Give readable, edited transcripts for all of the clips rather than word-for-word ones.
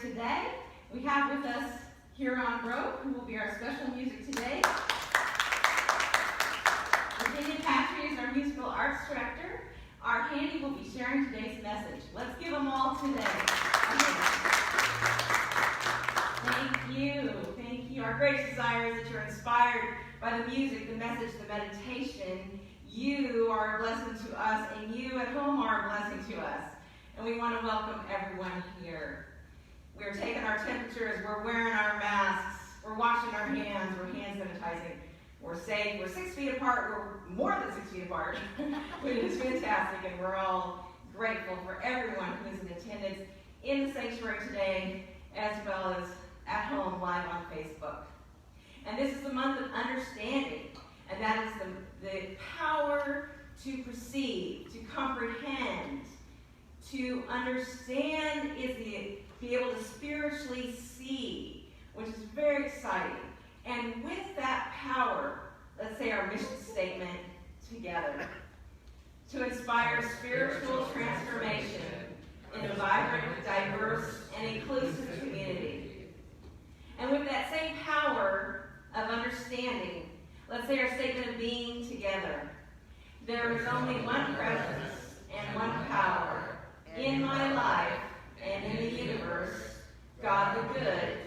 today. We have with us Huron Grove, who will be our special music today. Virginia Patry is our musical arts director. Our Handy will be sharing today's message. Let's give them all today. Thank you. Thank you. Our great desire is that you're inspired by the music, the message, the meditation. You are a blessing to us, and you at home are a blessing to us. And we want to welcome everyone here. We're taking our temperatures, we're wearing our masks, we're washing our hands, we're hand sanitizing. We're safe, we're 6 feet apart, we're more than 6 feet apart, which is fantastic, and we're all grateful for everyone who is in attendance in the sanctuary today, as well as at home live on Facebook. And this is the month of understanding, and that is the power to perceive, to comprehend, to understand is the be able to spiritually see, which is very exciting. And with that power, let's say our mission statement together, to inspire spiritual transformation in a vibrant, diverse, and inclusive community. And with that same power of understanding, let's say our statement of being together. There is only one presence and one power in my life and in the universe, God the good,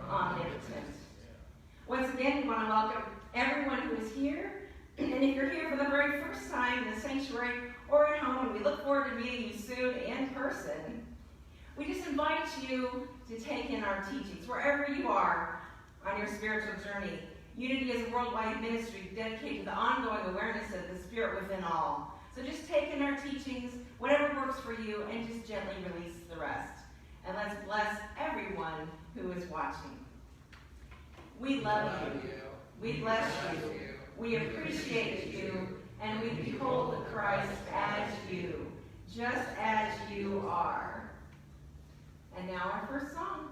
omnipotent. Once again, we want to welcome everyone who is here. And if you're here for the very first time in the sanctuary or at home, and we look forward to meeting you soon in person, we just invite you to take in our teachings wherever you are on your spiritual journey. Unity is a worldwide ministry dedicated to the ongoing awareness of the Spirit within all. So just take in our teachings, whatever works for you, and just gently release the rest. And let's bless everyone who is watching. We love you. We bless you. We appreciate you. And we behold Christ as you, just as you are. And now our first song.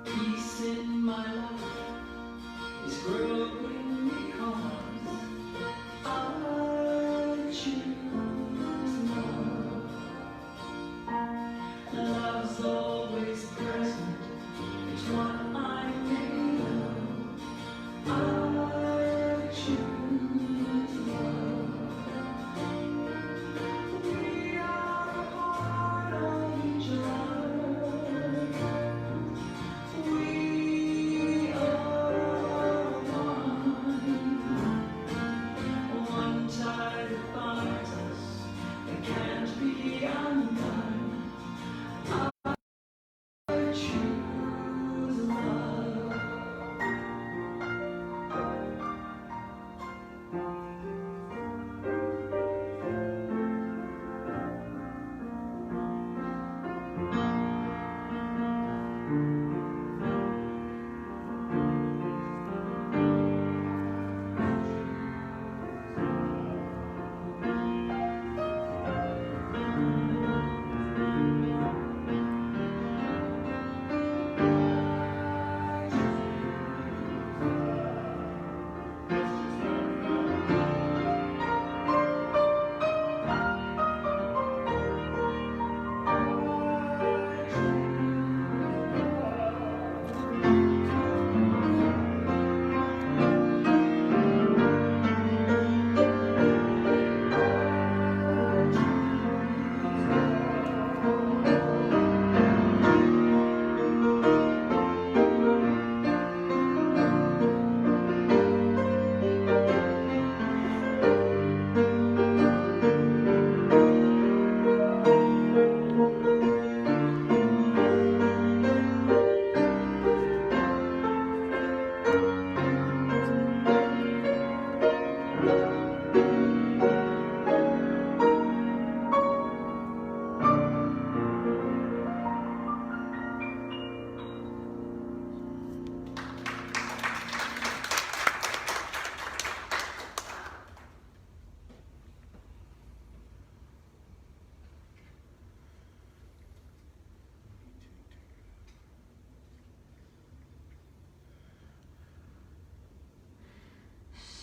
Peace in my life is growing because I choose love. Love's always present, it's what I'm made of. I choose love. We are a part of each other. We are one tied apart.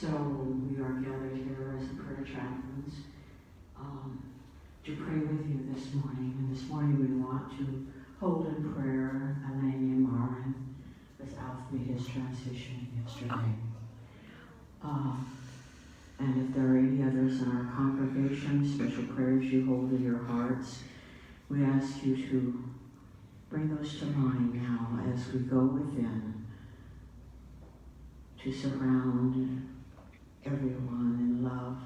So we are gathered here as the prayer chaplains to pray with you this morning. And this morning we want to hold in prayer Eleni Marin, as Alf made his transition yesterday. And if there are any others in our congregation, special prayers you hold in your hearts, we ask you to bring those to mind now as we go within to surround everyone in love,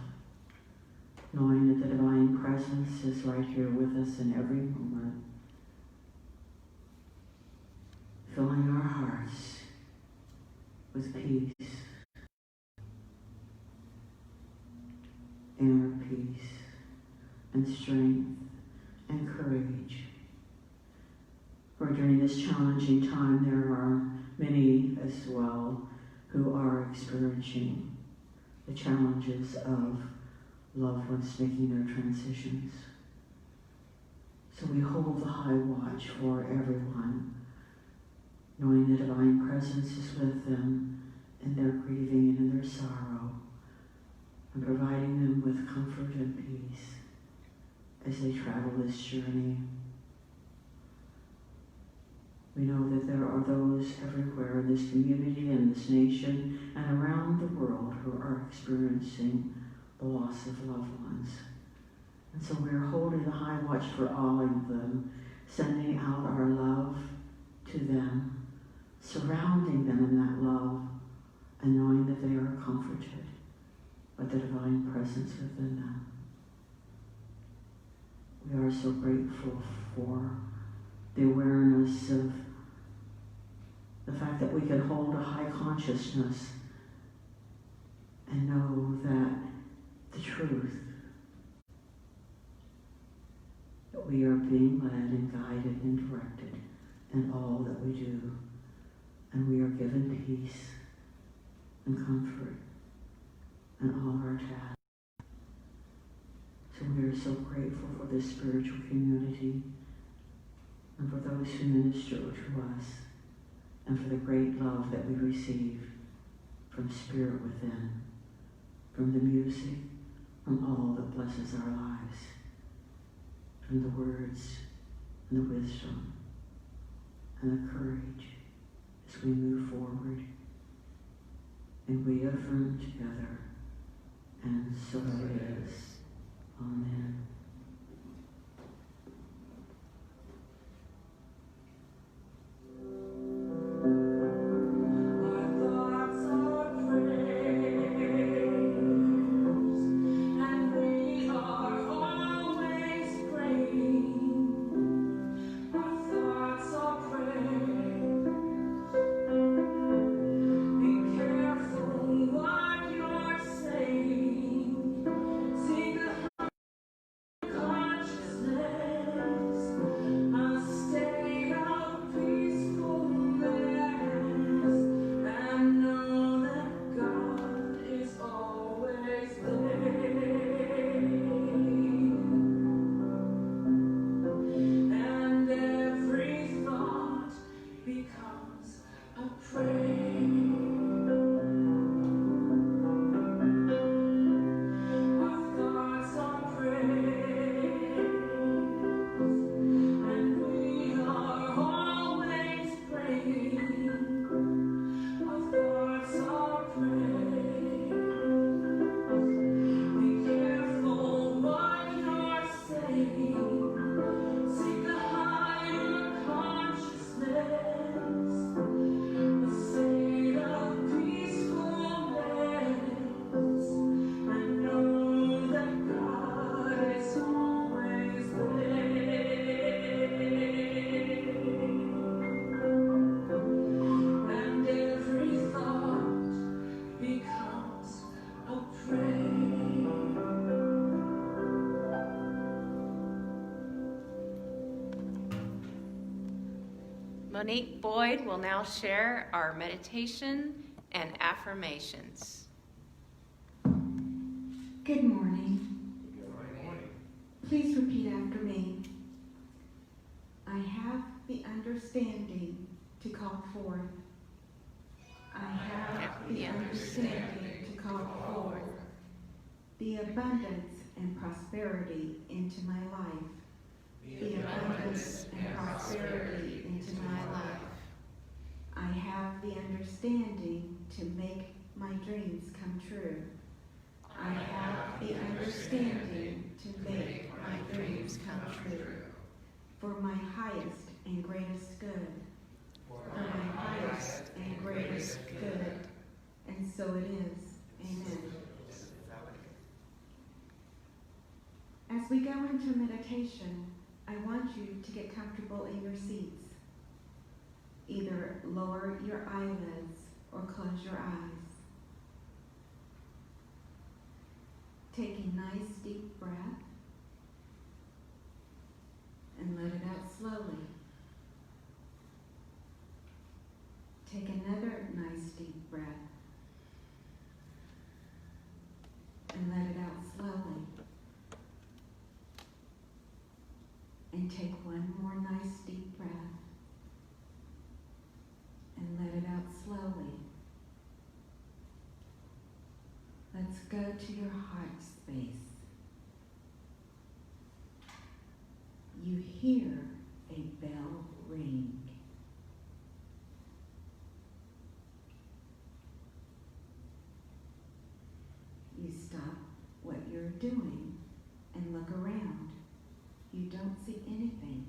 knowing that the divine presence is right here with us in every moment, filling our hearts with peace, inner peace, and strength and courage. For during this challenging time, there are many as well who are experiencing the challenges of loved ones making their transitions. So we hold the high watch for everyone, knowing the divine presence is with them in their grieving and in their sorrow, and providing them with comfort and peace as they travel this journey. We know that there are those everywhere in this community and this nation and around the world who are experiencing the loss of loved ones. And so we are holding the high watch for all of them, sending out our love to them, surrounding them in that love, and knowing that they are comforted by the divine presence within them. We are so grateful for the awareness of the fact that we can hold a high consciousness and know that the truth, that we are being led and guided and directed in all that we do, and we are given peace and comfort in all our tasks. So we are so grateful for this spiritual community and for those who minister to us, and for the great love that we receive from Spirit within, from the music, from all that blesses our lives, from the words and the wisdom and the courage as we move forward. And we affirm together, and so it is. Amen. Monique Boyd will now share our meditation and affirmations. Good morning. Please repeat after me. I have the understanding to call forth. I have the understanding to called forth the abundance and prosperity into my life. The abundance and prosperity into my life. I have the understanding to make my dreams come true. I have the understanding to make my dreams come true. For my highest and greatest good. For my highest and greatest good. And so it is. Amen. As we go into meditation, I want you to get comfortable in your seats. Either lower your eyelids or close your eyes. Take a nice deep breath and let it out slowly. Take another nice deep breath and let it out slowly. And take one more nice deep breath and let it out slowly. Let's go to your heart space. You hear a bell ring. You stop what you're doing and look around. You don't see anything.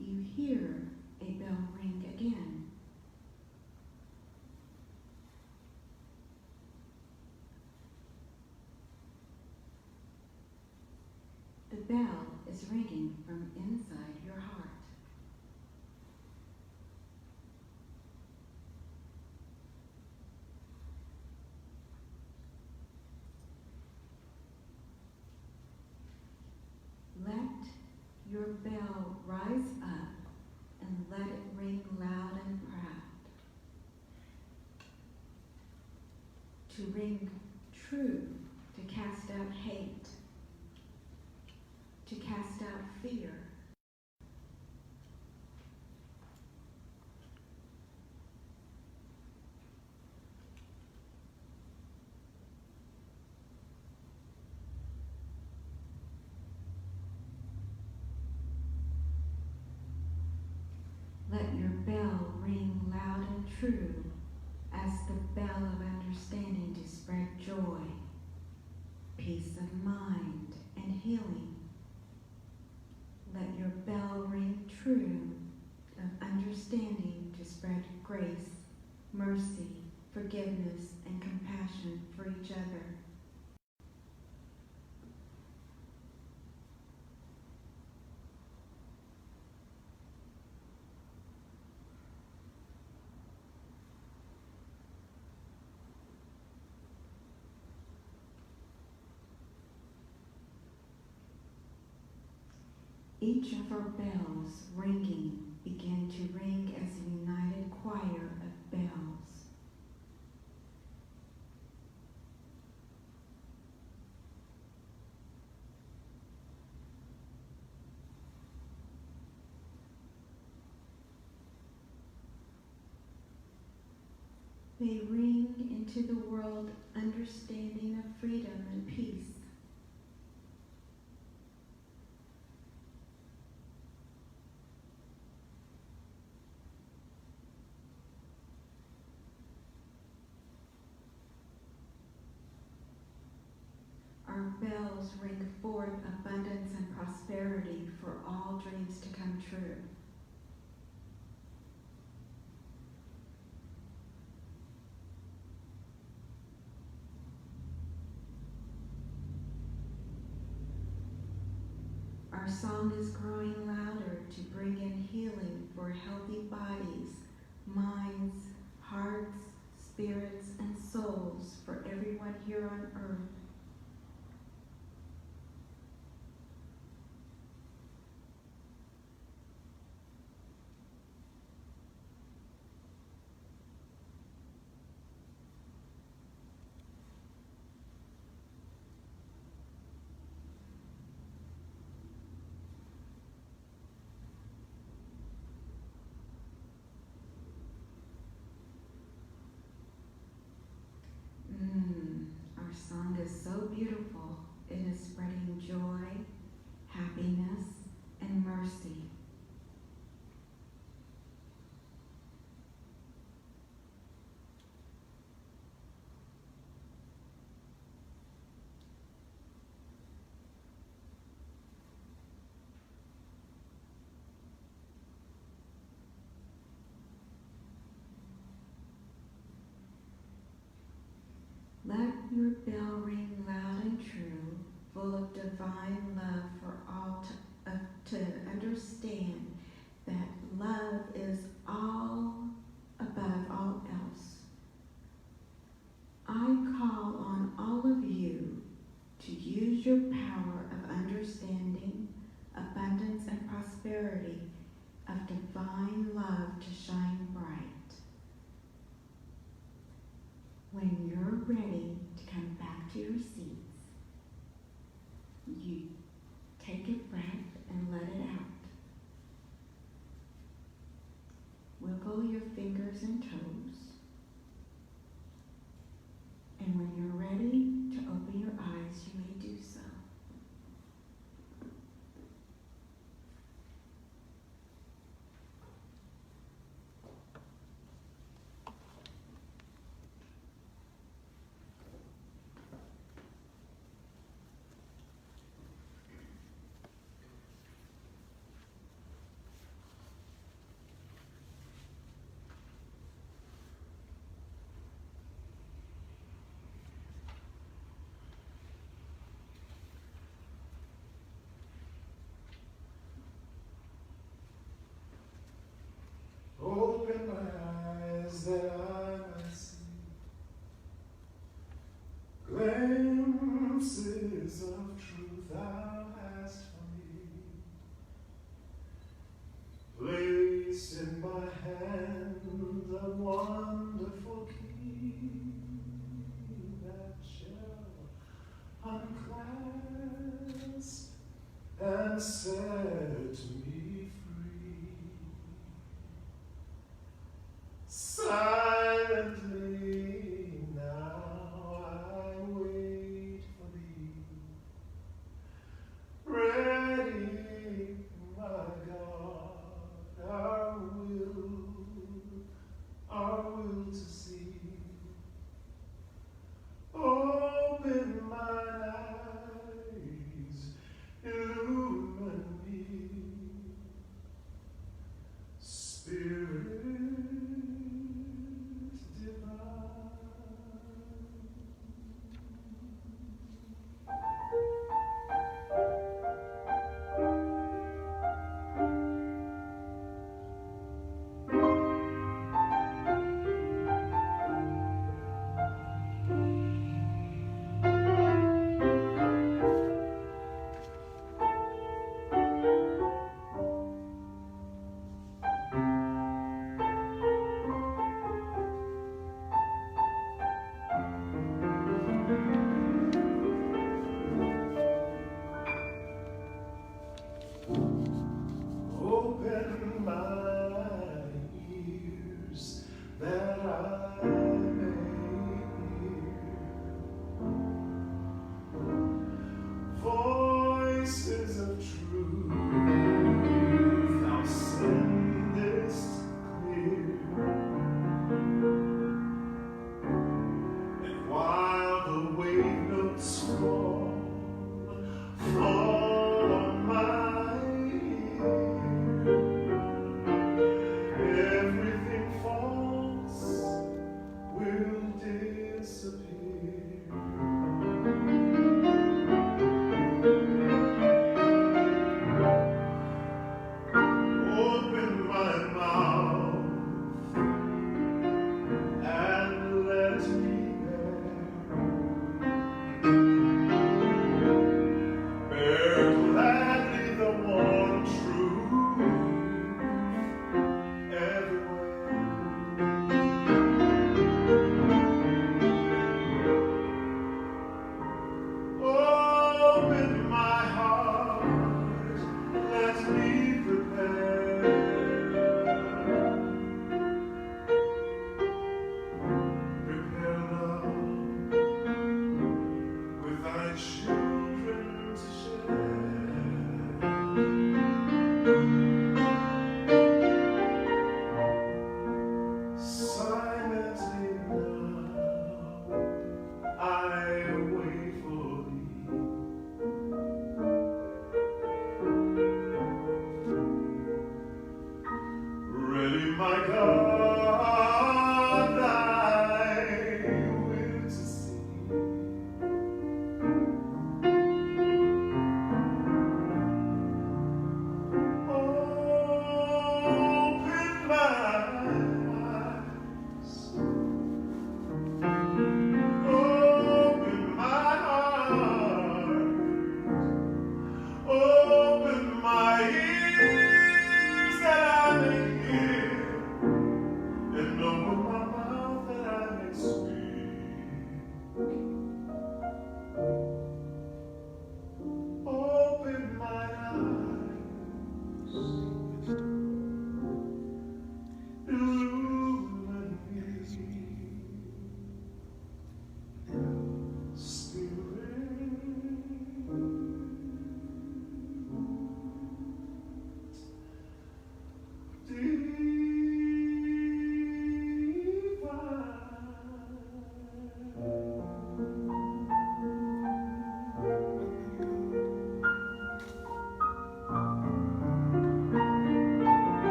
You hear a bell ring again. The bell is ringing from inside your heart. Let your bell rise up and let it ring loud and proud. To ring true, to cast out hate, to cast out fear. Let your bell ring loud and true as the bell of understanding to spread joy, peace of mind, and healing. Let your bell ring true of understanding to spread grace, mercy, forgiveness, and compassion for each other. Each of our bells ringing began to ring as a united choir of bells. They ring into the world understanding of freedom and peace. Our bells ring forth abundance and prosperity for all dreams to come true. Our song is growing louder to bring in healing for healthy bodies, minds, hearts, spirits, and souls for everyone here on earth. your bell ring loud and true, full of divine love for all to understand that love is all above all else. I call on all of you to use your power of understanding, abundance, and prosperity of divine love to shine bright. When you're ready to come back to your seats, you take a breath and let it out. Wiggle your fingers and toes. And when you're ready to open your eyes, you may do so. Open my eyes that I might see glimpses of truth thou hast for me. Place in my hand the wonderful key that shall unclasp and set me free. Silently now I wait for thee, ready, my God, our will to see. Open mine eyes, illumine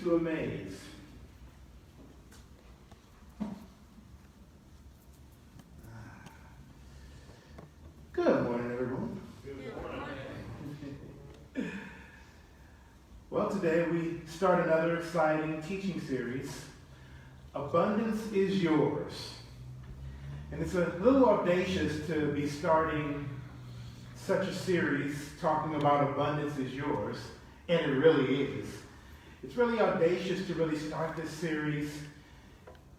to amaze. Good morning, everyone. Good morning. Well, today we start another exciting teaching series, Abundance is Yours. And it's a little audacious to be starting such a series talking about abundance is yours, and it really is. It's really audacious to really start this series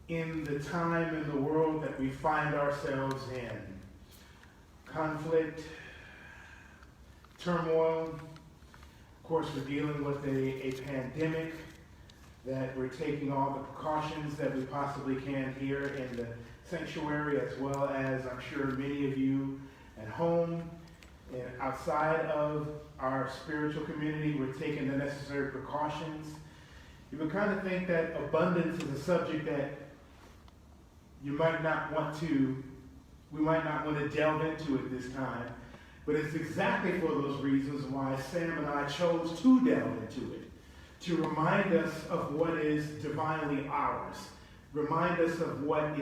in the time in the world that we find ourselves in. Conflict, turmoil. Of course, we're dealing with a pandemic that we're taking all the precautions that we possibly can here in the sanctuary, as well as I'm sure many of you at home and outside of our spiritual community, we're taking the necessary precautions. You would kind of think that abundance is a subject that we might not want to delve into at this time, but it's exactly for those reasons why Sam and I chose to delve into it, to remind us of what is divinely ours, remind us of what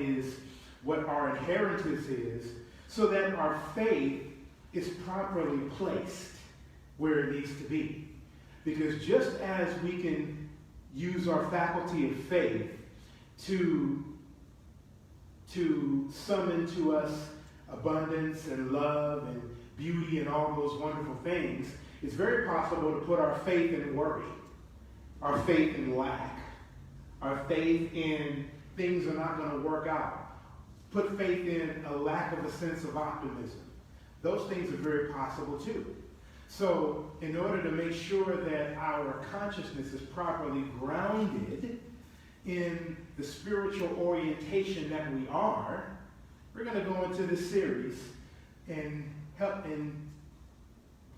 our inheritance is, so that our faith is properly placed where it needs to be. Because just as we can use our faculty of faith to summon to us abundance and love and beauty and all those wonderful things, it's very possible to put our faith in worry, our faith in lack, our faith in things are not going to work out, put faith in a lack of a sense of optimism. Those things are very possible too. So in order to make sure that our consciousness is properly grounded in the spiritual orientation that we are, we're going to go into this series and help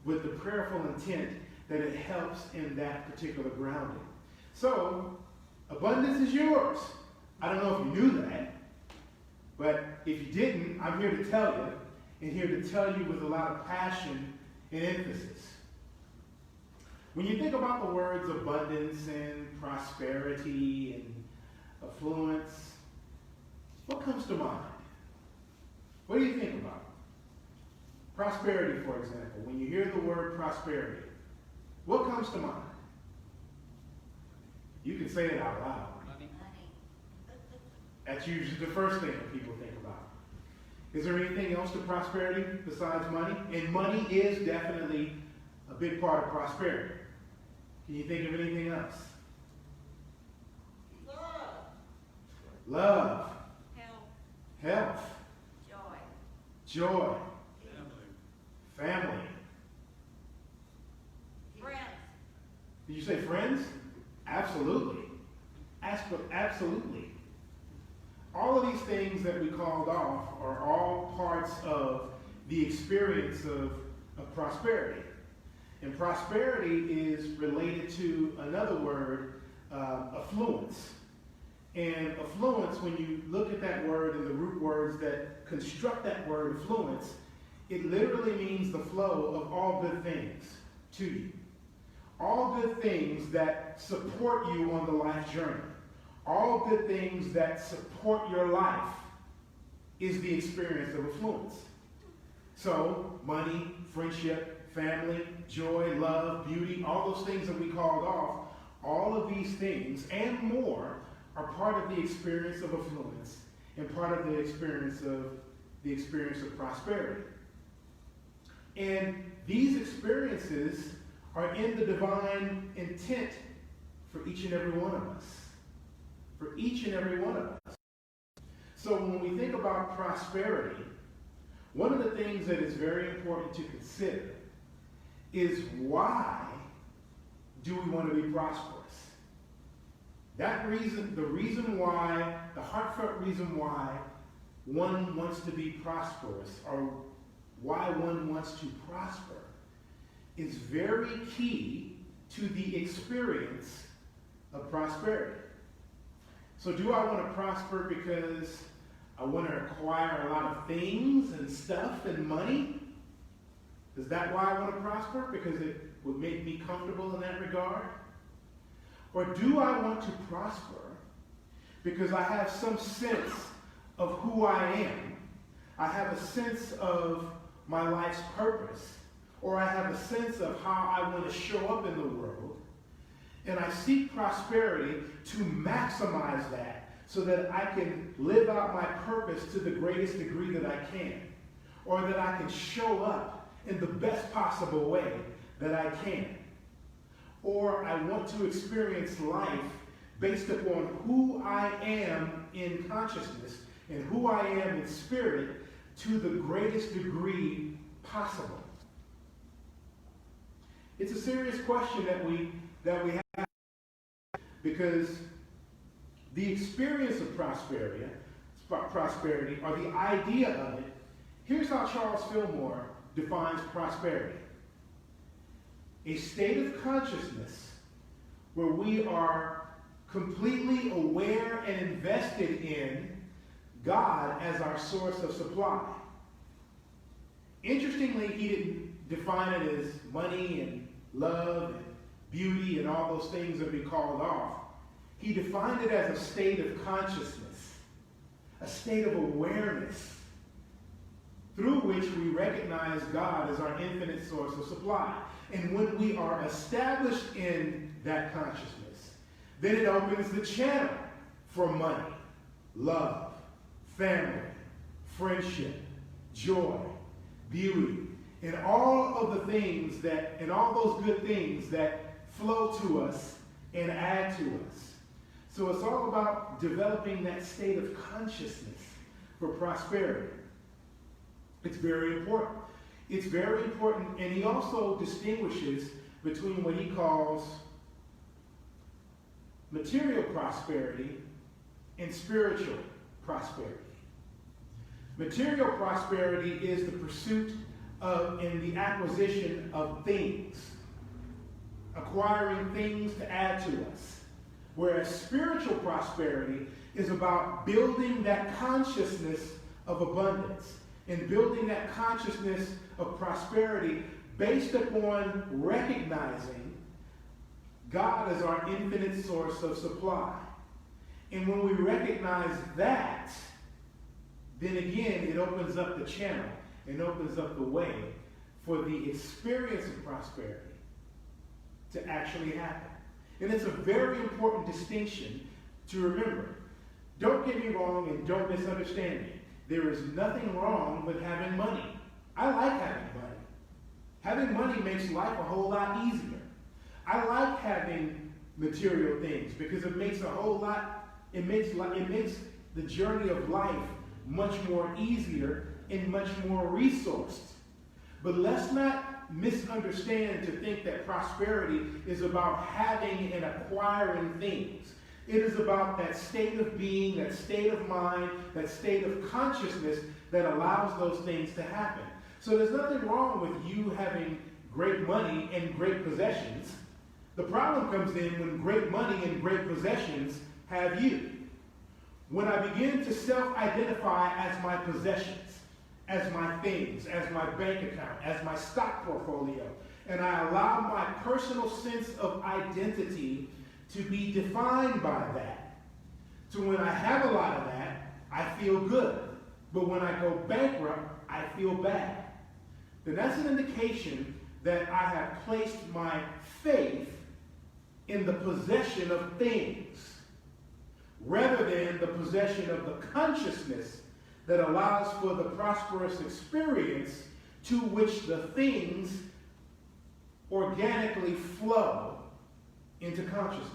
with the prayerful intent that it helps in that particular grounding. So, abundance is yours. I don't know if you knew that, but if you didn't, I'm here to tell you, and here to tell you with a lot of passion and emphasis. When you think about the words abundance and prosperity and affluence, what comes to mind? What do you think about? Prosperity, for example. When you hear the word prosperity, what comes to mind? You can say it out loud. Money. That's usually the first thing that people think about. Is there anything else to prosperity besides money? And money is definitely a big part of prosperity. Can you think of anything else? Love. Health. Joy. Family. Friends. Did you say friends? Absolutely. Absolutely. All of these things that we called off are all parts of the experience of prosperity. And prosperity is related to another word, affluence. And affluence, when you look at that word and the root words that construct that word affluence, it literally means the flow of all good things to you. All good things that support you on the life journey. All good things that support your life is the experience of affluence. So, money, friendship, family, joy, love, beauty, all those things that we called off, all of these things and more are part of the experience of affluence and part of the experience of prosperity. And these experiences are in the divine intent for each and every one of us. For each and every one of us. So when we think about prosperity, one of the things that is very important to consider is why do we want to be prosperous? That reason, the heartfelt reason why one wants to be prosperous or why one wants to prosper is very key to the experience of prosperity. So do I want to prosper because I want to acquire a lot of things and stuff and money? Is that why I want to prosper? Because it would make me comfortable in that regard? Or do I want to prosper because I have some sense of who I am? I have a sense of my life's purpose, or I have a sense of how I want to show up in the world, and I seek prosperity to maximize that so that I can live out my purpose to the greatest degree that I can, or that I can show up in the best possible way that I can. Or I want to experience life based upon who I am in consciousness and who I am in spirit to the greatest degree possible. It's a serious question that we have, because the experience of prosperity, or the idea of it, here's how Charles Fillmore defines prosperity: a state of consciousness where we are completely aware and invested in God as our source of supply. Interestingly, he didn't define it as money and love and beauty and all those things that we called off. He defined it as a state of consciousness, a state of awareness through which we recognize God as our infinite source of supply. And when we are established in that consciousness, then it opens the channel for money, love, family, friendship, joy, beauty, and all of the things that, and all those good things that flow to us and add to us. So it's all about developing that state of consciousness for prosperity. It's very important. It's very important, and he also distinguishes between what he calls material prosperity and spiritual prosperity. Material prosperity is the pursuit of and the acquisition of things, acquiring things to add to us. Whereas spiritual prosperity is about building that consciousness of abundance and building that consciousness of prosperity based upon recognizing God as our infinite source of supply. And when we recognize that, then again, it opens up the channel and opens up the way for the experience of prosperity to actually happen. And it's a very important distinction to remember. Don't get me wrong and don't misunderstand me. There is nothing wrong with having money. I like having money. Having money makes life a whole lot easier. I like having material things because it makes the journey of life much more easier and much more resourced. But let's not misunderstand to think that prosperity is about having and acquiring things. It is about that state of being, that state of mind, that state of consciousness that allows those things to happen. So there's nothing wrong with you having great money and great possessions. The problem comes in when great money and great possessions have you. When I begin to self-identify as my possessions, as my things, as my bank account, as my stock portfolio, and I allow my personal sense of identity to be defined by that. So when I have a lot of that, I feel good. But when I go bankrupt, I feel bad. Then that's an indication that I have placed my faith in the possession of things rather than the possession of the consciousness that allows for the prosperous experience to which the things organically flow into consciousness.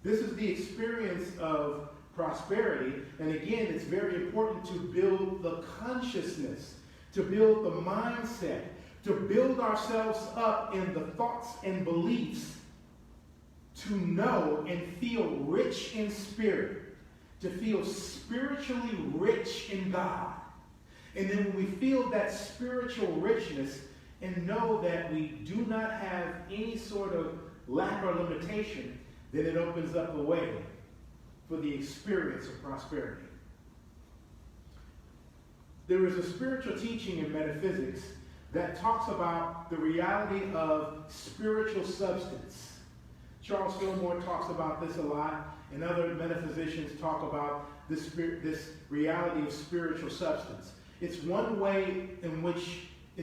This is the experience of prosperity, and again, it's very important to build the consciousness, to build the mindset, to build ourselves up in the thoughts and beliefs, to know and feel rich in spirit, to feel spiritually rich in God. And then when we feel that spiritual richness and know that we do not have any sort of lack or limitation, then it opens up the way for the experience of prosperity. There is a spiritual teaching in metaphysics that talks about the reality of spiritual substance. Charles Fillmore talks about this a lot, and other metaphysicians talk about this reality of spiritual substance. It's one way in which to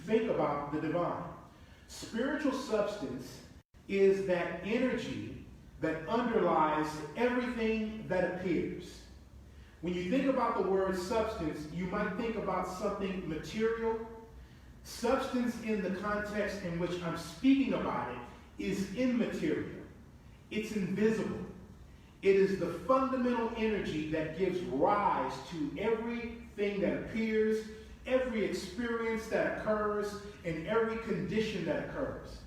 think about the divine. Spiritual substance is that energy that underlies everything that appears. When you think about the word substance, you might think about something material. Substance in the context in which I'm speaking about it is immaterial. It's invisible. It is the fundamental energy that gives rise to everything that appears, every experience that occurs, and every condition that occurs.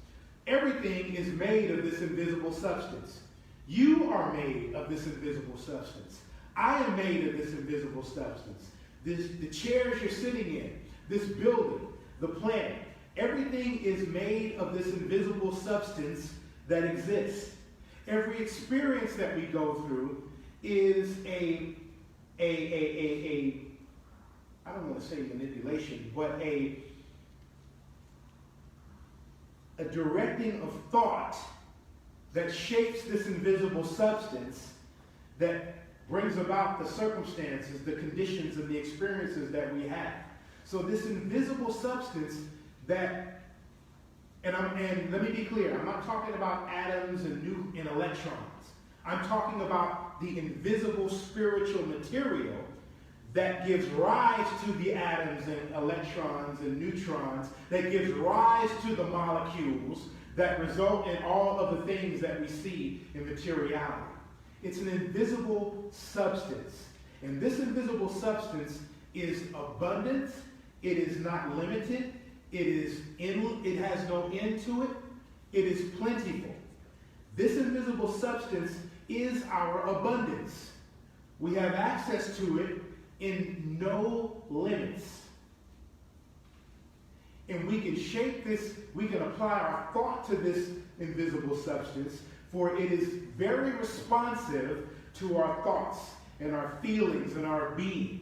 Everything is made of this invisible substance. You are made of this invisible substance. I am made of this invisible substance. The chairs you're sitting in, this building, the planet, everything is made of this invisible substance that exists. Every experience that we go through is I don't want to say manipulation, but a directing of thought that shapes this invisible substance that brings about the circumstances, the conditions, and the experiences that we have. So this invisible substance that, and let me be clear, I'm not talking about atoms and electrons. I'm talking about the invisible spiritual material that gives rise to the atoms and electrons and neutrons, that gives rise to the molecules that result in all of the things that we see in materiality. It's an invisible substance. And this invisible substance is abundant. It is not limited. It has no end to it. It is plentiful. This invisible substance is our abundance. We have access to it in no limits. And we can shape this, we can apply our thought to this invisible substance, for it is very responsive to our thoughts and our feelings and our being.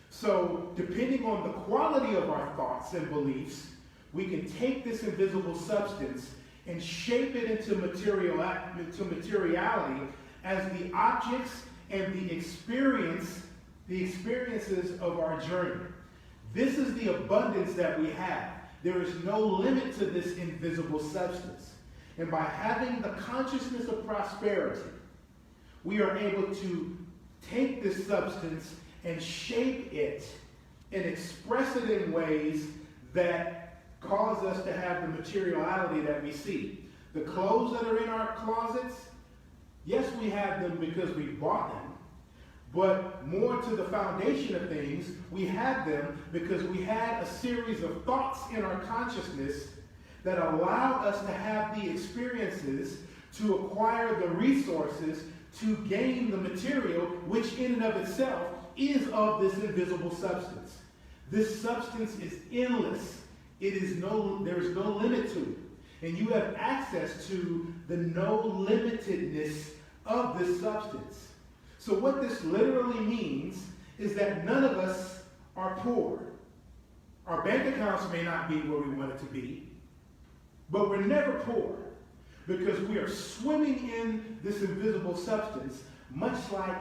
So, depending on the quality of our thoughts and beliefs, we can take this invisible substance and shape it into materiality as the objects and the experiences of our journey. This is the abundance that we have. There is no limit to this invisible substance. And by having the consciousness of prosperity, we are able to take this substance and shape it and express it in ways that cause us to have the materiality that we see. The clothes that are in our closets, yes, we have them because we bought them. But more to the foundation of things, we have them because we had a series of thoughts in our consciousness that allowed us to have the experiences, to acquire the resources, to gain the material, which in and of itself is of this invisible substance. This substance is endless. There is no limit to it. And you have access to the no limitedness of this substance. So what this literally means is that none of us are poor. Our bank accounts may not be where we want it to be, but we're never poor because we are swimming in this invisible substance, much like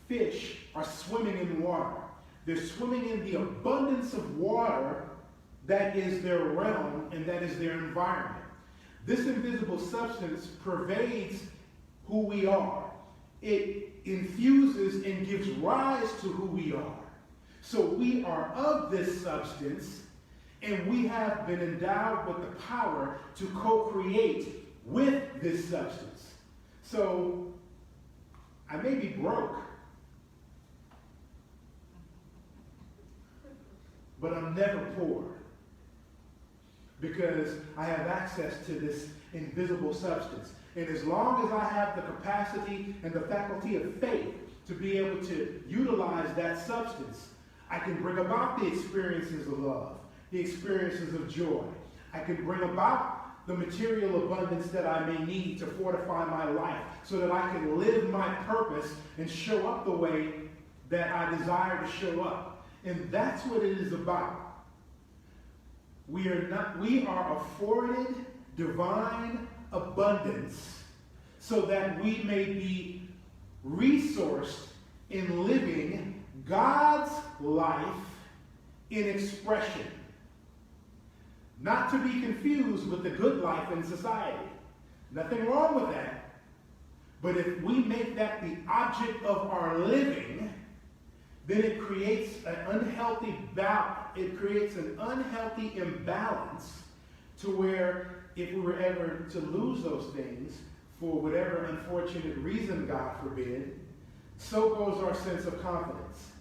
fish are swimming in water. They're swimming in the abundance of water that is their realm and that is their environment. This invisible substance pervades who we are. It infuses and gives rise to who we are. So we are of this substance, and we have been endowed with the power to co-create with this substance. So I may be broke, but I'm never poor because I have access to this invisible substance. And as long as I have the capacity and the faculty of faith to be able to utilize that substance, I can bring about the experiences of love, the experiences of joy. I can bring about the material abundance that I may need to fortify my life so that I can live my purpose and show up the way that I desire to show up. And that's what it is about. We are afforded divine abundance so that we may be resourced in living God's life in expression. Not to be confused with the good life in society. Nothing wrong with that. But if we make that the object of our living, then it creates an unhealthy imbalance to where if we were ever to lose those things for whatever unfortunate reason, God forbid, so goes our sense of confidence.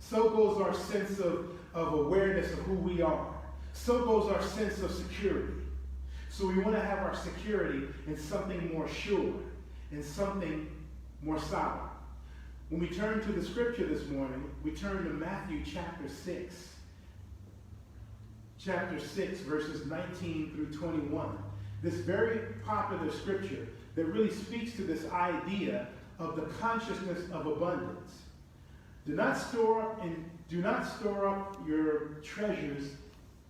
So goes our sense of awareness of who we are. So goes our sense of security. So we want to have our security in something more sure, in something more solid. When we turn to the scripture this morning, we turn to Matthew chapter 6. Chapter 6, verses 19 through 21. This very popular scripture that really speaks to this idea of the consciousness of abundance. Do not store up your treasures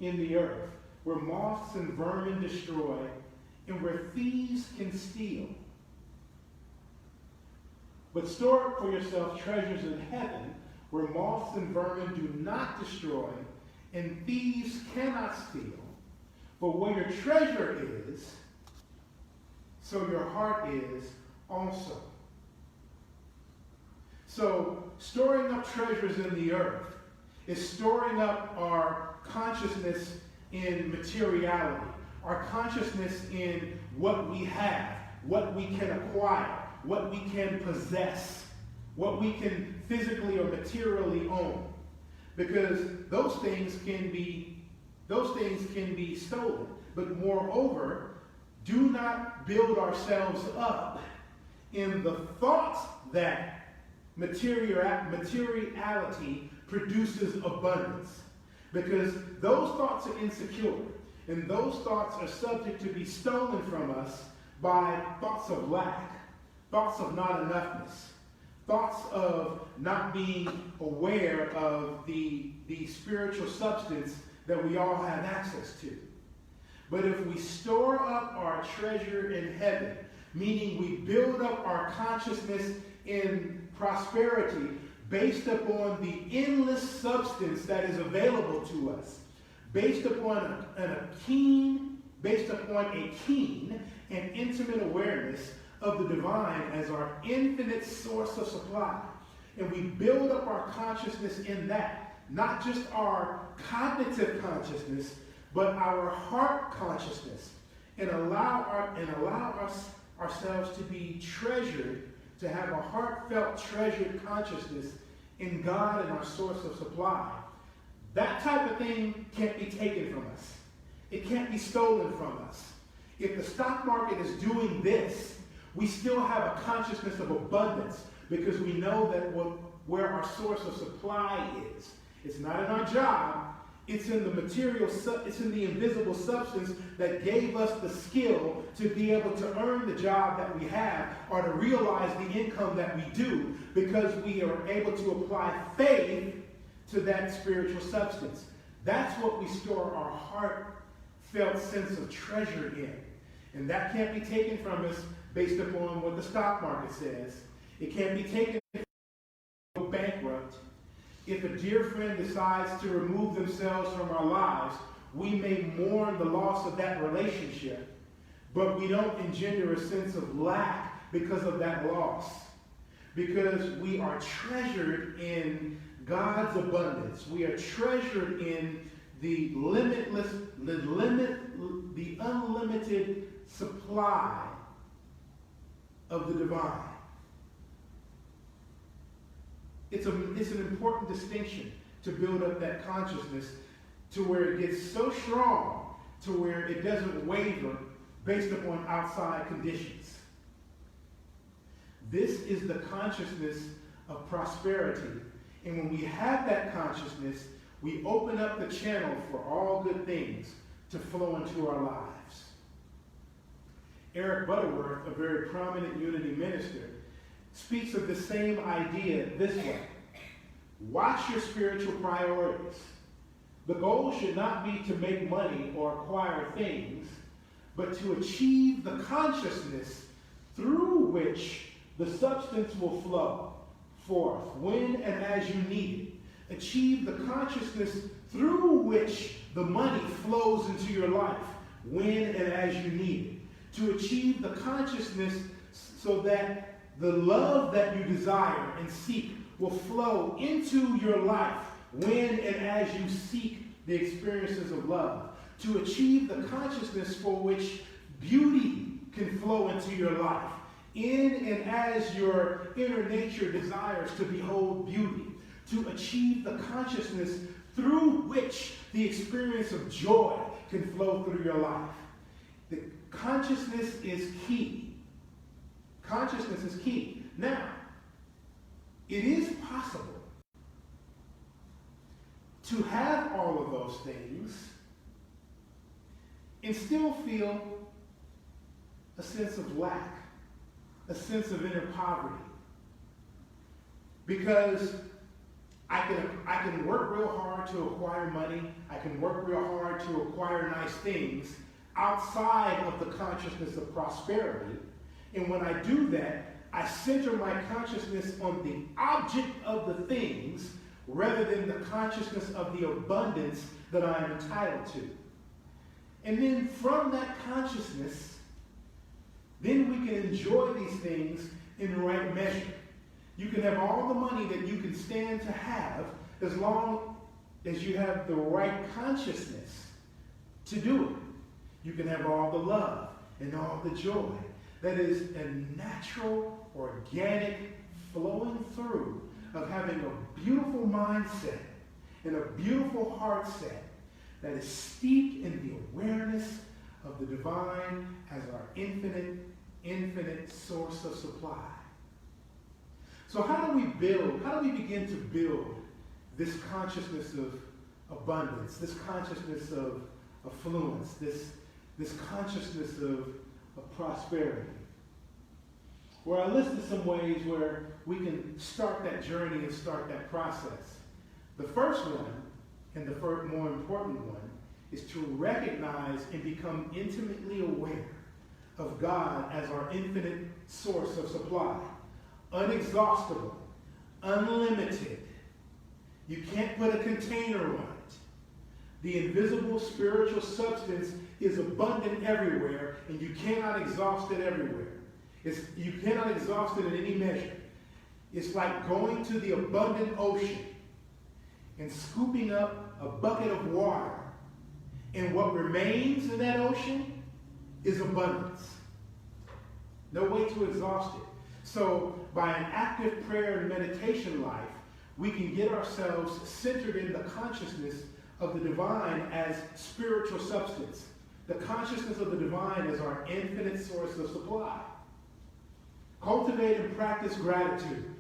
in the earth, where moths and vermin destroy, and where thieves can steal. But store up for yourself treasures in heaven, where moths and vermin do not destroy, and thieves cannot steal. For where your treasure is, so your heart is also. So, storing up treasures in the earth is storing up our consciousness in materiality, our consciousness in what we have, what we can acquire, what we can possess, what we can physically or materially own. Because those things can be stolen. But moreover, do not build ourselves up in the thoughts that materiality produces abundance. Because those thoughts are insecure, and those thoughts are subject to be stolen from us by thoughts of lack, thoughts of not enoughness, thoughts of not being aware of the spiritual substance that we all have access to. But if we store up our treasure in heaven, meaning we build up our consciousness in prosperity based upon the endless substance that is available to us, based upon a keen and intimate awareness of the divine as our infinite source of supply. And we build up our consciousness in that, not just our cognitive consciousness, but our heart consciousness, and allow ourselves to be treasured, to have a heartfelt, treasured consciousness in God and our source of supply. That type of thing can't be taken from us. It can't be stolen from us. If the stock market is doing this, we still have a consciousness of abundance because we know that where our source of supply is. It's not in our job. It's in the it's in the invisible substance that gave us the skill to be able to earn the job that we have or to realize the income that we do because we are able to apply faith to that spiritual substance. That's what we store our heartfelt sense of treasure in. And that can't be taken from us based upon what the stock market says. It can't be taken from bankrupt. If a dear friend decides to remove themselves from our lives, we may mourn the loss of that relationship, but we don't engender a sense of lack because of that loss. Because we are treasured in God's abundance. We are treasured in the unlimited supply of the divine. It's an important distinction to build up that consciousness to where it gets so strong to where it doesn't waver based upon outside conditions. This is the consciousness of prosperity. And when we have that consciousness, we open up the channel for all good things to flow into our lives. Eric Butterworth, a very prominent Unity minister, speaks of the same idea this way. Watch your spiritual priorities. The goal should not be to make money or acquire things, but to achieve the consciousness through which the substance will flow forth when and as you need it. Achieve the consciousness through which the money flows into your life when and as you need it. To achieve the consciousness so that the love that you desire and seek will flow into your life when and as you seek the experiences of love. To achieve the consciousness for which beauty can flow into your life in and as your inner nature desires to behold beauty. To achieve the consciousness through which the experience of joy can flow through your life. The consciousness is key. Consciousness is key. Now, it is possible to have all of those things and still feel a sense of lack, a sense of inner poverty. Because I can work real hard to acquire money, I can work real hard to acquire nice things outside of the consciousness of prosperity. And when I do that, I center my consciousness on the object of the things rather than the consciousness of the abundance that I am entitled to. And then from that consciousness, then we can enjoy these things in the right measure. You can have all the money that you can stand to have as long as you have the right consciousness to do it. You can have all the love and all the joy. That is a natural, organic flowing through of having a beautiful mindset and a beautiful heart set that is steeped in the awareness of the divine as our infinite source of supply. So how do we begin to build this consciousness of abundance, this consciousness of affluence, this consciousness of prosperity? Well, I listed some ways where we can start that journey and start that process. The first one, and the more important one, is to recognize and become intimately aware of God as our infinite source of supply. Unexhaustible, unlimited. You can't put a container on it. The invisible spiritual substance is abundant everywhere, and you cannot exhaust it everywhere. You cannot exhaust it in any measure. It's like going to the abundant ocean and scooping up a bucket of water, and what remains in that ocean is abundance. No way to exhaust it. So by an active prayer and meditation life, we can get ourselves centered in the consciousness of the divine as spiritual substance. The consciousness of the divine as our infinite source of supply. Cultivate and practice gratitude.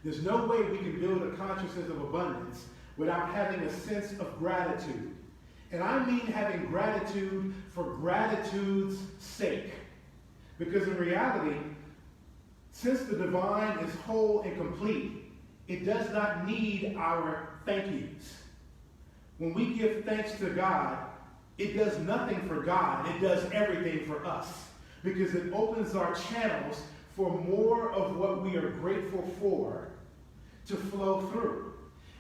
There's no way we can build a consciousness of abundance without having a sense of gratitude. And I mean having gratitude for gratitude's sake. Because in reality, since the divine is whole and complete, it does not need our thank yous. When we give thanks to God, it does nothing for God. It does everything for us. Because it opens our channels for more of what we are grateful for to flow through.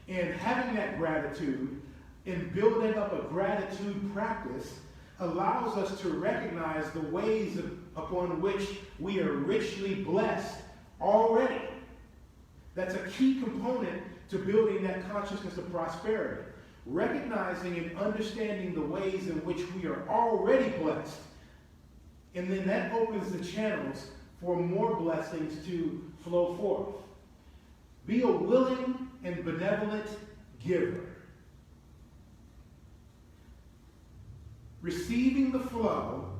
And having that gratitude and building up a gratitude practice allows us to recognize the ways upon which we are richly blessed already. That's a key component to building that consciousness of prosperity. Recognizing and understanding the ways in which we are already blessed. And then that opens the channels for more blessings to flow forth. Be a willing and benevolent giver. Receiving the flow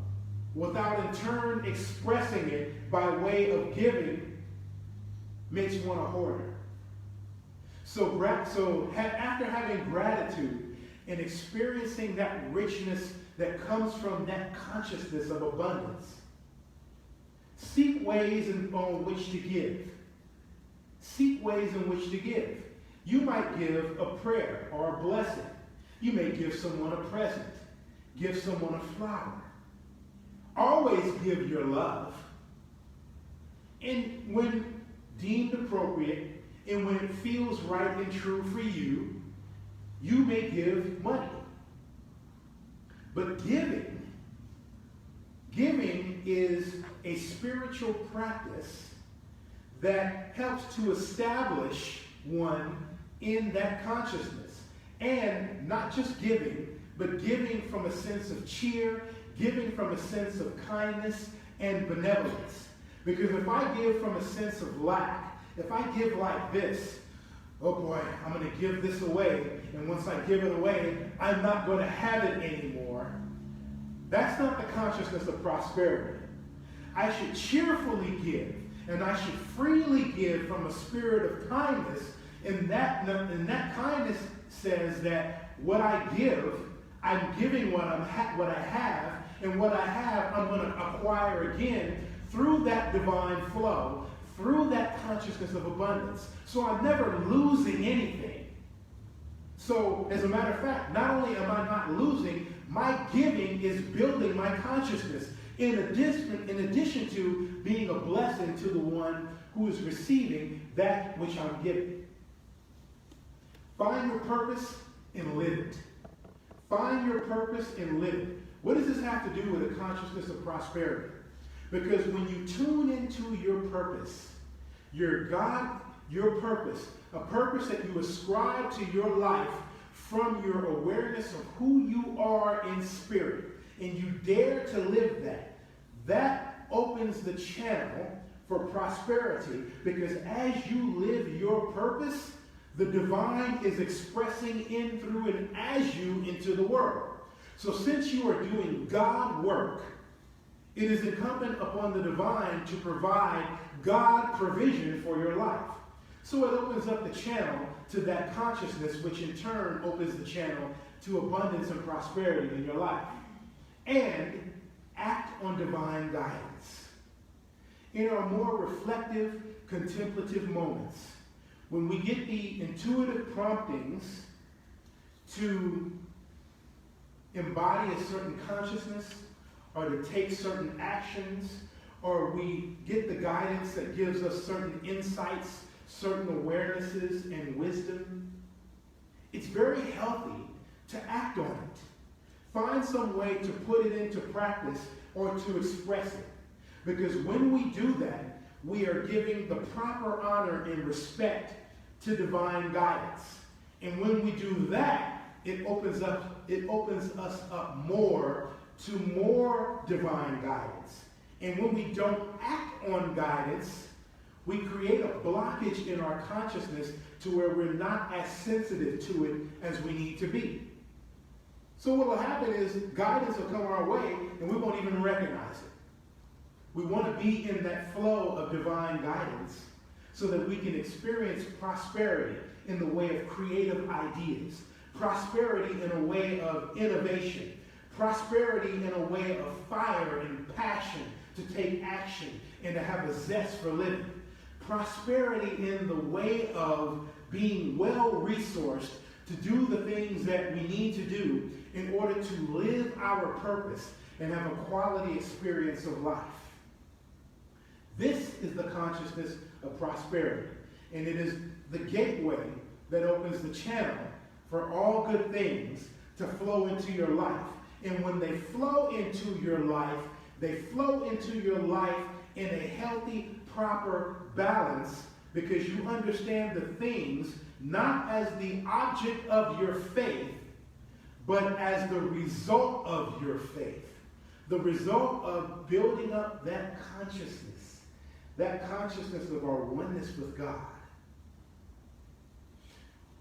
without in turn expressing it by way of giving makes one a hoarder. So after having gratitude and experiencing that richness that comes from that consciousness of abundance, seek ways on which to give. Seek ways in which to give. You might give a prayer or a blessing. You may give someone a present. give someone a flower. Always give your love. And when deemed appropriate, and when it feels right and true for you, you may give money. But giving is a spiritual practice that helps to establish one in that consciousness. And not just giving, but giving from a sense of cheer, giving from a sense of kindness and benevolence. Because if I give from a sense of lack, if I give like this, oh boy, I'm going to give this away, and once I give it away, I'm not going to have it anymore. That's not the consciousness of prosperity. I should cheerfully give, and I should freely give from a spirit of kindness, and that kindness says that what I give, I'm giving what I have, and what I have, I'm going to acquire again through that divine flow, through that consciousness of abundance. So I'm never losing anything. So, as a matter of fact, not only am I not losing, my giving is building my consciousness, in addition to being a blessing to the one who is receiving that which I'm giving. Find your purpose and live it. Find your purpose and live it. What does this have to do with a consciousness of prosperity? Because when you tune into your purpose, your purpose, a purpose that you ascribe to your life from your awareness of who you are in spirit, and you dare to live that opens the channel for prosperity, because as you live your purpose, the divine is expressing in, through, and as you into the world. So since you are doing God work, it is incumbent upon the divine to provide God provision for your life. So it opens up the channel to that consciousness, which in turn opens the channel to abundance and prosperity in your life. And act on divine guidance. In our more reflective, contemplative moments, when we get the intuitive promptings to embody a certain consciousness, or to take certain actions, or we get the guidance that gives us certain insights, certain awarenesses and wisdom, it's very healthy to act on it. Find some way to put it into practice or to express it. Because when we do that, we are giving the proper honor and respect to divine guidance. And when we do that, it opens us up more to more divine guidance. And when we don't act on guidance, we create a blockage in our consciousness to where we're not as sensitive to it as we need to be. So what will happen is guidance will come our way and we won't even recognize it. We want to be in that flow of divine guidance so that we can experience prosperity in the way of creative ideas, prosperity in a way of innovation, prosperity in a way of fire and passion to take action and to have a zest for living. Prosperity in the way of being well-resourced to do the things that we need to do in order to live our purpose and have a quality experience of life. This is the consciousness of prosperity, and it is the gateway that opens the channel for all good things to flow into your life. And when they flow into your life, they flow into your life in a healthy, proper balance, because you understand the things not as the object of your faith, but as the result of your faith. The result of building up that consciousness of our oneness with God.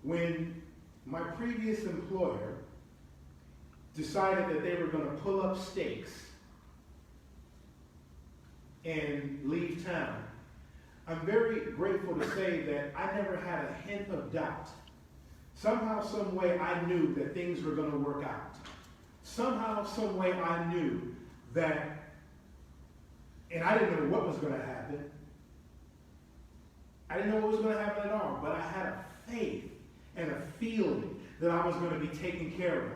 When my previous employer decided that they were going to pull up stakes and leave town, I'm very grateful to say that I never had a hint of doubt. Somehow, some way, I knew that things were going to work out. Somehow, some way, I knew that, and I didn't know what was going to happen. I didn't know what was going to happen at all, but I had a faith and a feeling that I was going to be taken care of.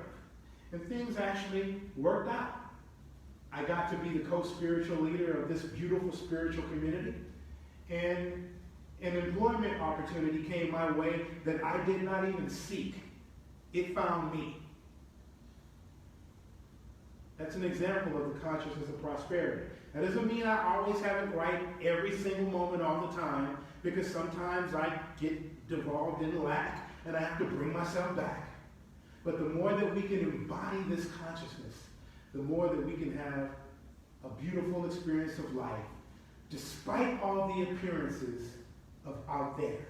and things actually worked out. I got to be the co-spiritual leader of this beautiful spiritual community, and an employment opportunity came my way that I did not even seek. It found me. That's an example of the consciousness of prosperity. That doesn't mean I always have it right every single moment all the time, because sometimes I get devolved in lack and I have to bring myself back. But the more that we can embody this consciousness, the more that we can have a beautiful experience of life, despite all the appearances of out there.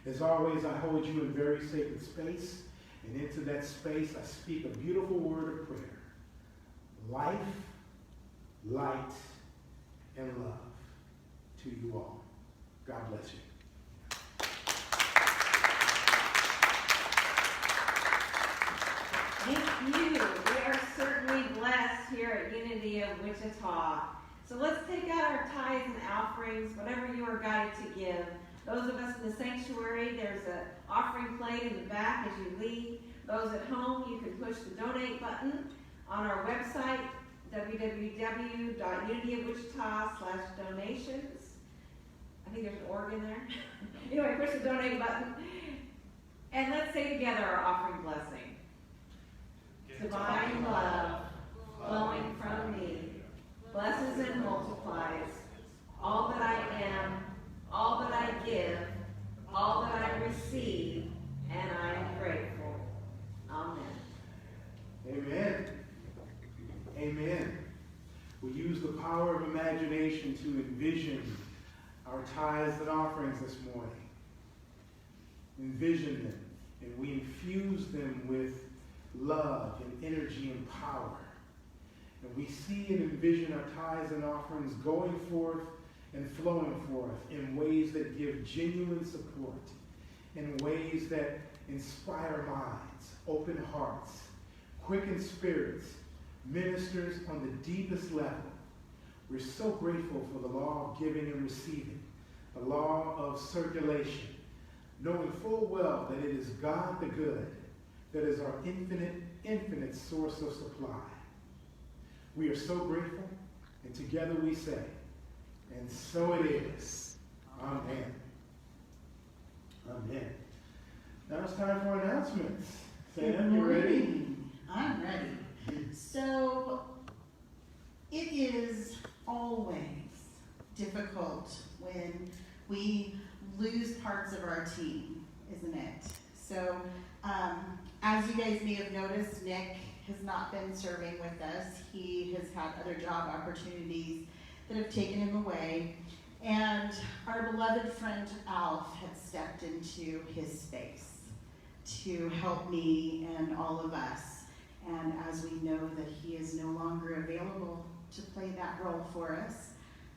As always, I hold you in very sacred space, and into that space I speak a beautiful word of prayer. Life, light, and love to you all. God bless you. Thank you. We are certainly blessed here at Unity of Wichita. So let's take out our tithes and offerings, whatever you are guided to give. Those of us in the sanctuary, there's an offering plate in the back as you leave. Those at home, you can push the donate button on our website, www.unityofwichita.com/donations. I think there's an org in there. Anyway, push the donate button. And let's say together our offering blessing. Divine love flowing from me blesses and multiplies all that I am, all that I give, all that I receive, and I am grateful. Amen. Amen. Amen. We use the power of imagination to envision our tithes and offerings this morning. Envision them, and we infuse them with love and energy and power. And we see and envision our tithes and offerings going forth and flowing forth in ways that give genuine support, in ways that inspire minds, open hearts, quicken spirits, ministers on the deepest level. We're so grateful for the law of giving and receiving, the law of circulation, knowing full well that it is God the good that is our infinite source of supply. We are so grateful, and together we say, and so it is. Amen. Amen. Now it's time for announcements. Sam, you ready? I'm ready. So, it is always difficult when we lose parts of our team, isn't it? So, as you guys may have noticed, Nick has not been serving with us. He has had other job opportunities that have taken him away. And our beloved friend Alf had stepped into his space to help me and all of us. And as we know that he is no longer available to play that role for us,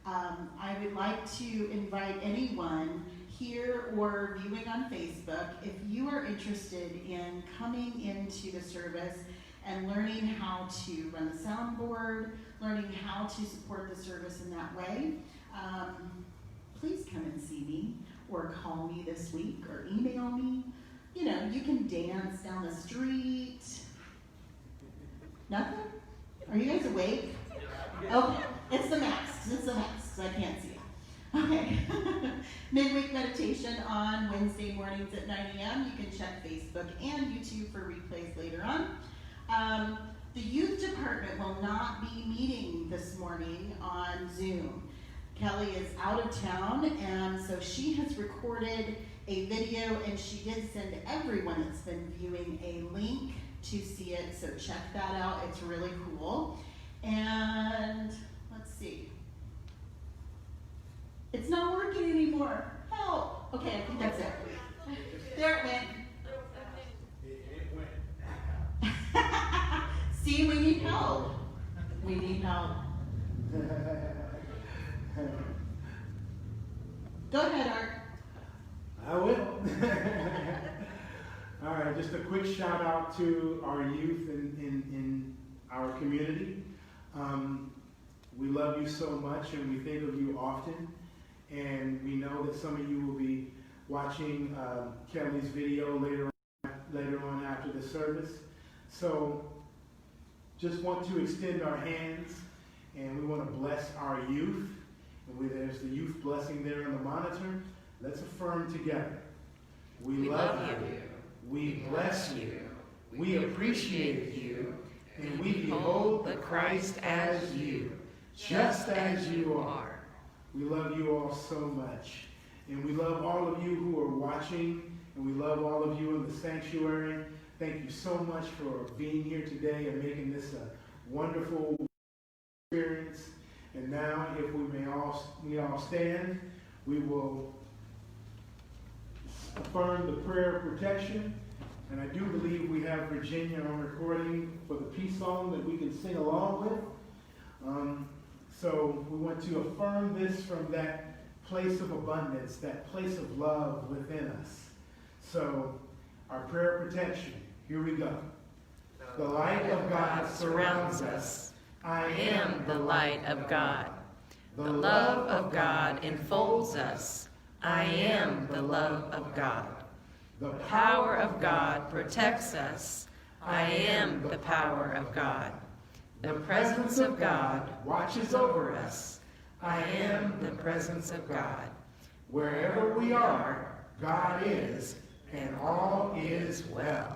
I would like to invite anyone here or viewing on Facebook, if you are interested in coming into the service and learning how to run the soundboard, learning how to support the service in that way, please come and see me or call me this week or email me. You know, you can dance down the street. Nothing? Are you guys awake? Okay, it's the masks. It's the masks. I can't see it. Okay. Midweek meditation on Wednesday mornings at 9 a.m. You can check Facebook and YouTube for replays later on. The youth department will not be meeting this morning on Zoom. Kelly is out of town, and so she has recorded a video, and she did send everyone that's been viewing a link to see it, so check that out. It's really cool. And let's see. It's not working anymore. Help! Okay, I think that's it. There it went. It went. See, we need help. We need help. Go ahead, Art. I will. All right, just a quick shout out to our youth in our community. We love you so much, and we think of you often. And we know that some of you will be watching Kelly's video later on after the service. So just want to extend our hands, and we want to bless our youth. And there's the youth blessing there on the monitor. Let's affirm together. We love you. We bless you. We appreciate you. And we behold the Christ as you, just as you are. We love you all so much. And we love all of you who are watching, and we love all of you in the sanctuary. Thank you so much for being here today and making this a wonderful experience. And now, if we all stand, we will affirm the prayer of protection. And I do believe we have Virginia on recording for the peace song that we can sing along with. So we want to affirm this from that place of abundance, that place of love within us. So our prayer of protection, here we go. The light of God surrounds us. I am the light of God. The love of God enfolds us. I am the love of God. The power of God protects us. I am the power of God. The presence of God watches over us. I am the presence of God. Wherever we are, God is, and all is well.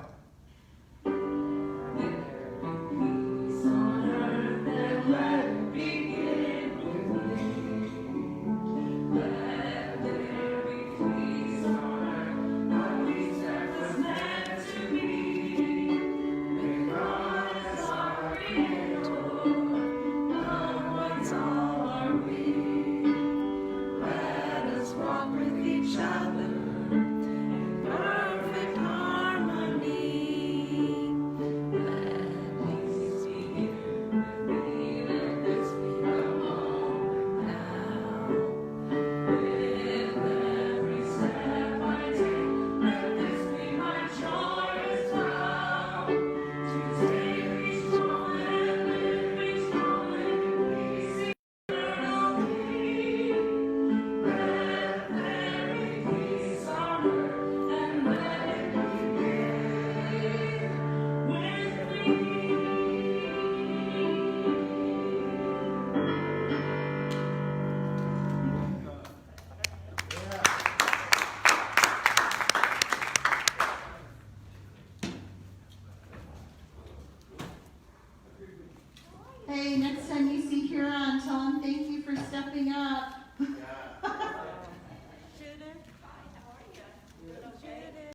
Hey, next time you see Huron, tell him thank you for stepping up.